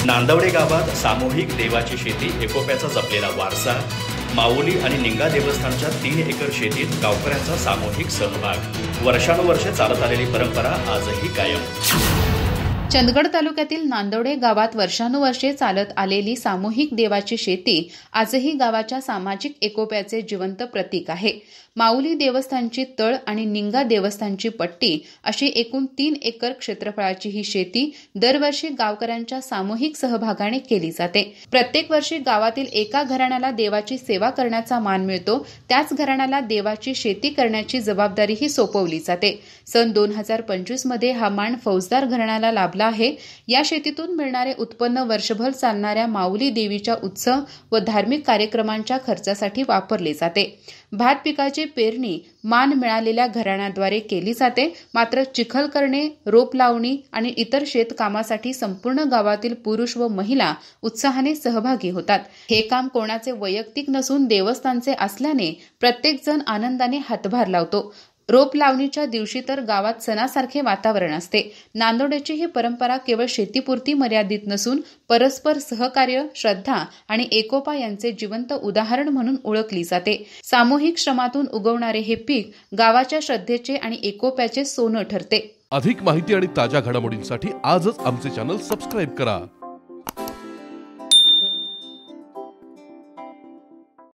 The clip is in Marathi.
नांदवडे गावात सामूहिक देवाची शेती, एकोप्याचा जपलेला वारसा. माऊली आणि निंगा देवस्थानच्या 3 एकर शेतीत गावकऱ्यांचा सामूहिक सहभाग. वर्षानुवर्षे चालत आलेली परंपरा आजही कायम. चंदगड तालुक्यातील नांदवडे गावात वर्षानुवर्षे चालत आलेली सामूहिक देवाची शेती आजही गावाच्या सामाजिक एकोप्याचे जिवंत प्रतीक आहे. माऊली देवस्थानची तळ आणि निंगा देवस्थानची पट्टी अशी एकूण 3 एकर क्षेत्रफळाची ही शेती दरवर्षी गावकऱ्यांच्या सामूहिक सहभागाने केली जाते. प्रत्येक वर्षी गावातील एका घराण्याला देवाची सेवा करण्याचा मान मिळतो. त्याच घराण्याला देवाची शेती करण्याची जबाबदारीही सोपवली जाते. सन 2025 मध्ये हा मान फौजदार घराण्याला लाभला आहे. या शेतीतून मिळणारे उत्पन्न वर्षभर चालणाऱ्या माऊली देवीच्या उत्सव व धार्मिक कार्यक्रमांच्या खर्चासाठी वापरले जाते. भात पिकाची पेरणी मान मिळालेल्या घराण्याद्वारे केली जाते. मात्र चिखल करणे, रोप लावणी आणि इतर शेतकामासाठी संपूर्ण गावातील पुरुष व महिला उत्साहाने सहभागी होतात. हे काम कोणाचे वैयक्तिक नसून देवस्थानचे असल्याने प्रत्येक जण आनंदाने हातभार लावतो. रोप लावणीच्या दिवशी तर गावात सणासारखे वातावरण असते. नांदवड्याची ही परंपरा केवळ शेतीपुरती मर्यादित नसून परस्पर सहकार्य, श्रद्धा आणि एकोपा यांचे जिवंत उदाहरण म्हणून ओळखली जाते. सामूहिक श्रमातून उगवणारे हे पीक गावाच्या श्रद्धेचे आणि एकोप्याचे सोनं ठरते. अधिक माहिती आणि ताज्या घडामोडींसाठी आजच आमचे चॅनल सबस्क्राईब करा.